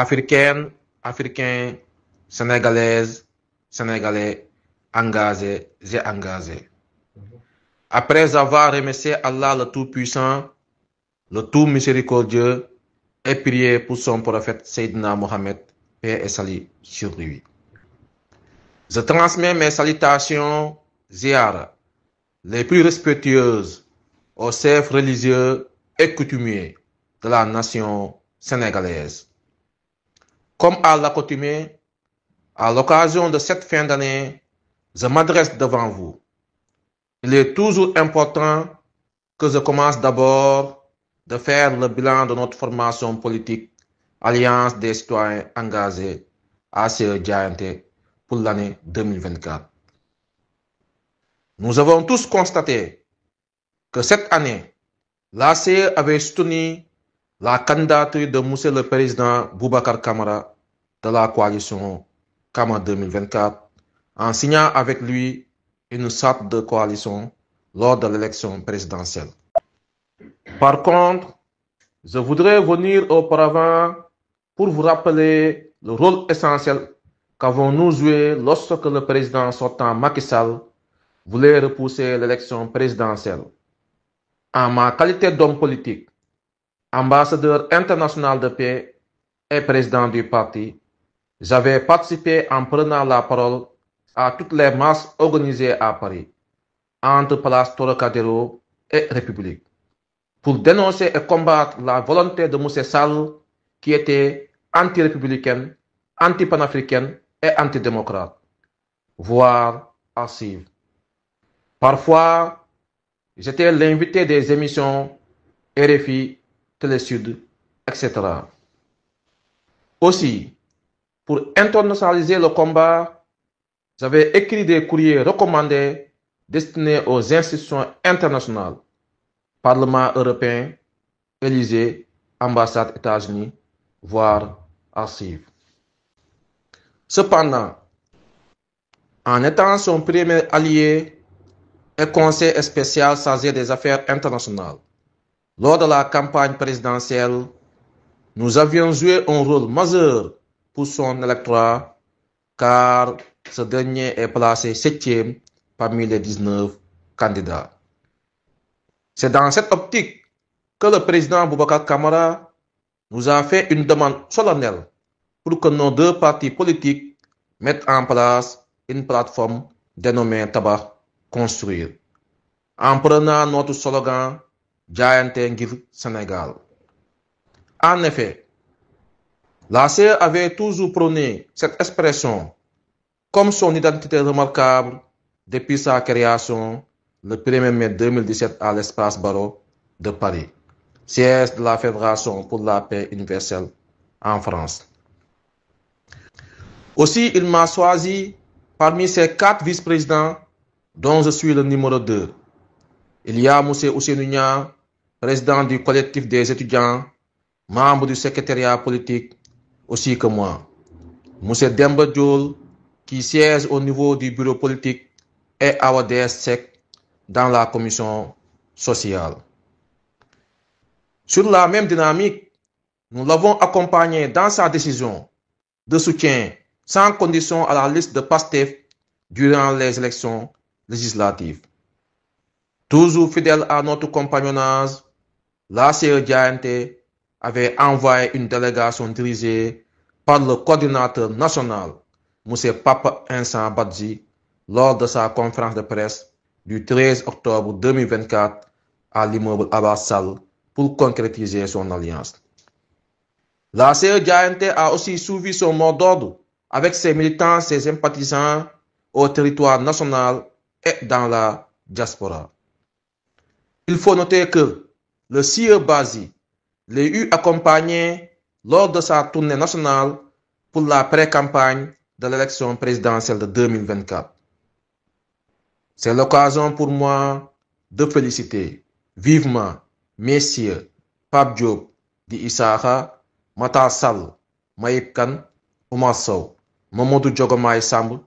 africaines, africains, sénégalaises, sénégalais, engagés et engagés. Après avoir remercié Allah le Tout-Puissant, le Tout Miséricordieux, et prié pour son prophète Sayyidina Mohammed, paix et salut sur lui. Je transmets mes salutations ziara les plus respectueuses aux chefs religieux et coutumiers de la nation sénégalaise. Comme à l'accoutumée, à l'occasion de cette fin d'année, je m'adresse devant vous. Il est toujours important que je commence d'abord de faire le bilan de notre formation politique, Alliance des citoyens engagés, ACE Diayenté, pour l'année 2024. Nous avons tous constaté que cette année, l'ACE avait soutenu la candidature de M. le Président Boubacar Camara de la coalition Camara 2024 en signant avec lui une sorte de coalition lors de l'élection présidentielle. Par contre, je voudrais venir auparavant pour vous rappeler le rôle essentiel qu'avons-nous joué lorsque le président sortant Macky Sall voulait repousser l'élection présidentielle. En ma qualité d'homme politique, ambassadeur international de paix et président du parti, j'avais participé en prenant la parole à toutes les marches organisées à Paris, entre Place Trocadéro et République, pour dénoncer et combattre la volonté de M. Sall qui était anti-républicaine, anti-panafricaine et antidémocrate, voire passive. Parfois, j'étais l'invité des émissions RFI, Télésud, etc. Aussi, pour internationaliser le combat, j'avais écrit des courriers recommandés destinés aux institutions internationales, Parlement européen, Élysée, ambassade États-Unis, voire archives. Cependant, en étant son premier allié et conseiller spécial chargé des affaires internationales, lors de la campagne présidentielle, nous avions joué un rôle majeur pour son électorat, car ce dernier est placé 7e parmi les 19 candidats. C'est dans cette optique que le président Boubacar Camara nous a fait une demande solennelle pour que nos deux partis politiques mettent en place une plateforme dénommée Tabac Construire, en prenant notre slogan Diayenté ngir Sénégal. En effet, l'ACE avait toujours prôné cette expression comme son identité remarquable depuis sa création le 1er mai 2017 à l'espace Barreau de Paris, siège de la Fédération pour la paix universelle en France. Aussi, il m'a choisi parmi ses 4 vice-présidents, dont je suis le numéro 2. Il y a M. Ousseynou Niang, président du collectif des étudiants, membre du secrétariat politique, aussi que moi. M. Demba Diol, qui siège au niveau du bureau politique, et Awades Sek dans la commission sociale. Sur la même dynamique, nous l'avons accompagné dans sa décision de soutien sans condition à la liste de PASTEF durant les élections législatives. Toujours fidèle à notre compagnonnage, l'ACE Diayenté avait envoyé une délégation dirigée par le coordinateur national, M. Papa Insan Badji, lors de sa conférence de presse du 13 octobre 2024 à l'immeuble Abbas Sall pour concrétiser son alliance. L'ACE Diayenté a aussi suivi son mot d'ordre avec ses militants et ses sympathisants au territoire national et dans la diaspora. Il faut noter que le CIE Bazi l'a eu accompagné lors de sa tournée nationale pour la pré-campagne de l'élection présidentielle de 2024. C'est l'occasion pour moi de féliciter vivement messieurs Pape Diop di Issakha, Matar Sall, Mayib Kane, Oumar Sow, Mamadou Diogomaye Samb,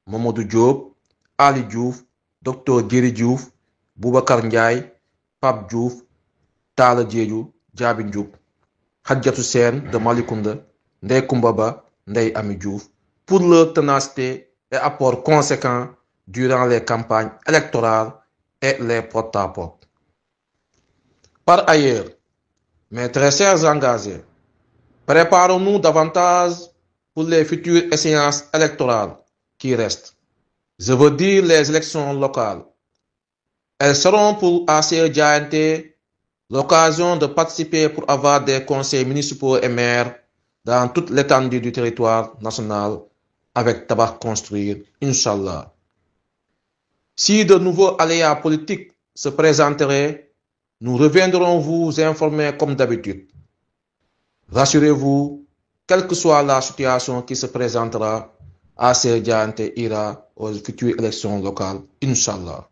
Mamadou Diop, Ali Diouf, Dr Djeri Diouf, Boubacar Ndiaye, Pape Diouf, Talla Diédhiou, Diaby Ndiouk, Hadjatou Sène de Malicounda, Ndeye Coumba Ba, Ndeye Amy Diouf, pour leur ténacité et apport conséquent durant les campagnes électorales et les porte-à-porte. Par ailleurs, mes très chers engagés, préparons-nous davantage pour les futures échéances électorales qui restent. Je veux dire les élections locales. Elles seront pour ACE Diayenté l'occasion de participer pour avoir des conseils municipaux et maires dans toute l'étendue du territoire national avec tabac construire, Inch'Allah. Si de nouveaux aléas politiques se présenteraient, nous reviendrons vous informer comme d'habitude. Rassurez-vous, quelle que soit la situation qui se présentera, ACE Diayenté ira aux futures élections locales, Inch'Allah.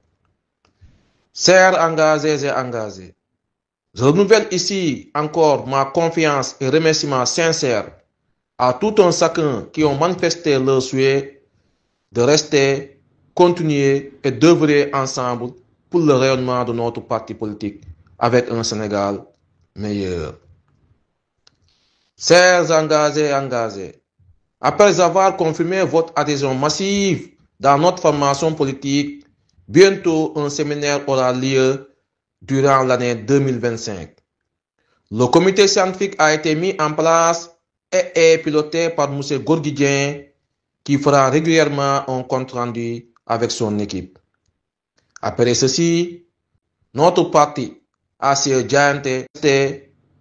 Chers engagés et engagés, je renouvelle ici encore ma confiance et remerciements sincères à tout un chacun qui ont manifesté leur souhait de rester, continuer et d'œuvrer ensemble pour le rayonnement de notre parti politique avec un Sénégal meilleur. Chers engagés et engagés, après avoir confirmé votre adhésion massive dans notre formation politique, bientôt un séminaire aura lieu durant l'année 2025. Le comité scientifique a été mis en place et est piloté par M. Gorguidien qui fera régulièrement un compte rendu avec son équipe. Après ceci, notre parti ACE Diayenté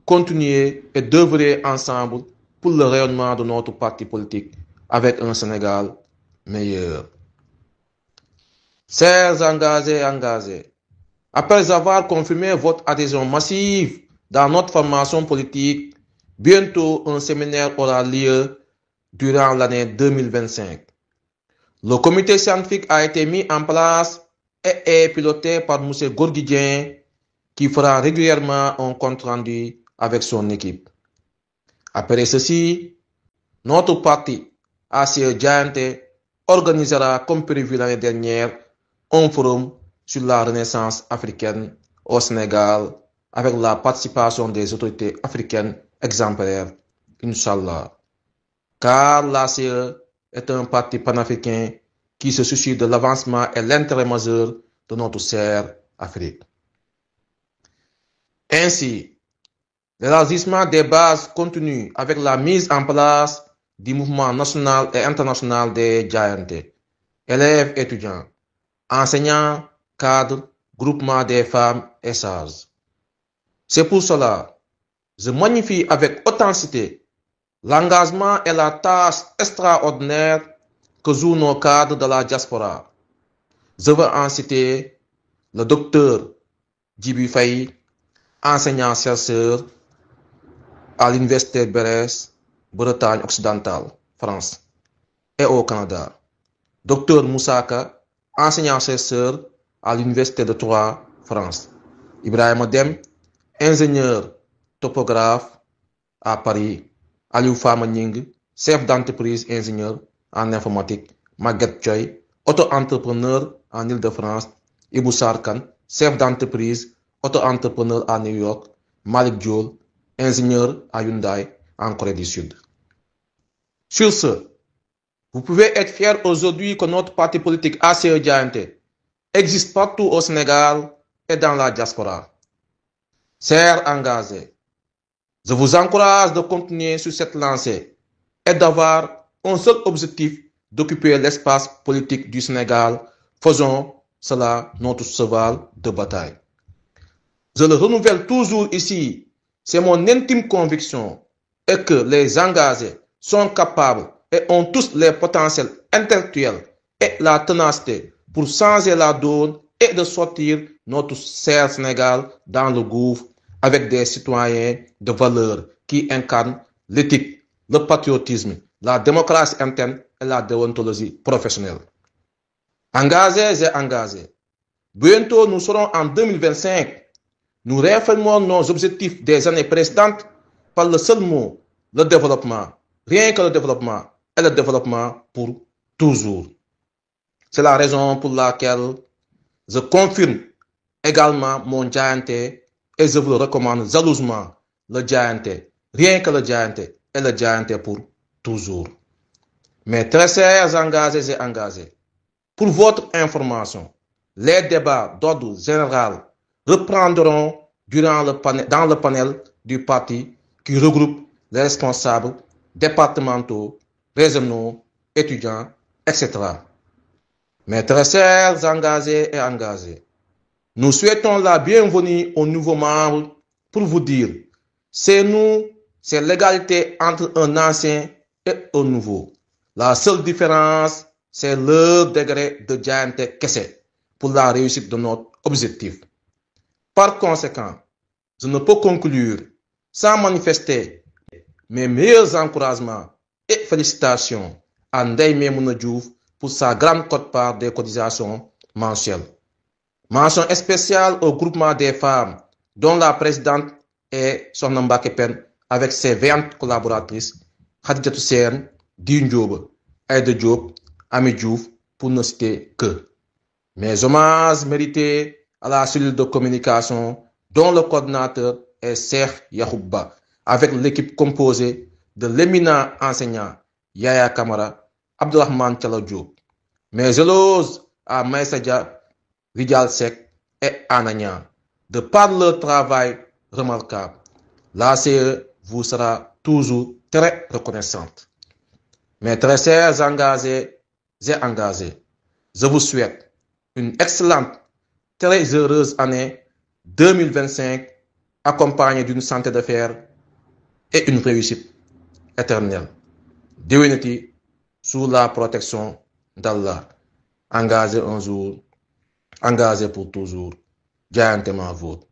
continuer et d'œuvrer ensemble pour le rayonnement de notre parti politique avec un Sénégal meilleur. Chers engagés et engagés, après avoir confirmé votre adhésion massive dans notre formation politique, bientôt un séminaire aura lieu durant l'année 2025. Le comité scientifique a été mis en place et est piloté par M. Gorguidien qui fera régulièrement un compte rendu avec son équipe. Après ceci, notre parti ACE Diayenté organisera comme prévu l'année dernière un forum sur la renaissance africaine au Sénégal avec la participation des autorités africaines exemplaires, Inch'Allah. Car l'ACE est un parti panafricain qui se soucie de l'avancement et l'intérêt majeur de notre chère Afrique. Ainsi, l'élargissement des bases continue avec la mise en place du mouvement national et international des Diayenté, élèves, étudiants, enseignants, cadres, groupements des femmes et sages. C'est pour cela, je magnifie avec authenticité l'engagement et la tâche extraordinaire que jouent nos cadres de la diaspora. Je veux en citer le docteur Djibi Faye, enseignant-chercheur à l'Université de Brest, Bretagne occidentale, France, et au Canada. Docteur Moussaka, enseignant-chercheur à l'Université de Troyes, France. Ibrahim Dem, ingénieur topographe à Paris. Aliou Fama Ning, chef d'entreprise ingénieur en informatique. Maguette Choy, auto-entrepreneur en Île-de-France. Ibou Sarkan, chef d'entreprise, auto-entrepreneur à New York. Malik Diol, ingénieur à Hyundai en Corée du Sud. Sur ce, vous pouvez être fiers aujourd'hui que notre parti politique ACE Diayenté existe partout au Sénégal et dans la diaspora. Chers engagés, je vous encourage de continuer sur cette lancée et d'avoir un seul objectif d'occuper l'espace politique du Sénégal. Faisons cela notre cheval de bataille. Je le renouvelle toujours ici. C'est mon intime conviction et que les engagés sont capables et ont tous les potentiels intellectuels et la ténacité pour changer la donne et de sortir notre cher Sénégal dans le gouffre avec des citoyens de valeur qui incarnent l'éthique, le patriotisme, la démocratie interne et la déontologie professionnelle. Engagés et engagés, bientôt nous serons en 2025. Nous réaffirmons nos objectifs des années précédentes par le seul mot, le développement. Rien que le développement et le développement pour toujours. C'est la raison pour laquelle je confirme également mon Diayenté et je vous le recommande jalousement, le Diayenté. Rien que le Diayenté. et le Giant pour toujours. Mes très chers engagés et engagés, pour votre information, les débats d'ordre général reprendront dans le panel du parti qui regroupe les responsables départementaux, régionaux, étudiants, etc. Mes très chers engagés et engagés, nous souhaitons la bienvenue aux nouveaux membres pour vous dire, c'est nous, c'est l'égalité entre un ancien et un nouveau. La seule différence, c'est le degré de Giant Kessé pour la réussite de notre objectif. Par conséquent, je ne peux conclure sans manifester mes meilleurs encouragements et félicitations à Ndeye Maimouna Diouf pour sa grande quote-part des cotisations mensuelles. Mention spéciale au groupement des femmes dont la présidente est Sokhna Mbacké Pène avec ses 20 collaboratrices, Khadijatou Sène, Di Ndioba, Aïda Diop, Ami Diouf, pour ne citer que. Mes hommages mérités à la cellule de communication dont le coordinateur est Cheikh Yahouba, avec l'équipe composée de l'éminent enseignant Yaya Kamara, Abdourahmane Thialo Diop. Mes éloges à Maïssa Dia, Rijal Seck et Anagnan. De par leur travail remarquable, la CE vous sera toujours très reconnaissante. Mes très chers engagés et engagés, je vous souhaite une excellente, très heureuse année 2025 accompagnée d'une santé de fer et une réussite éternelle. Déwénati sous la protection d'Allah. Engagé un jour, engagé pour toujours. Giantement vôtre.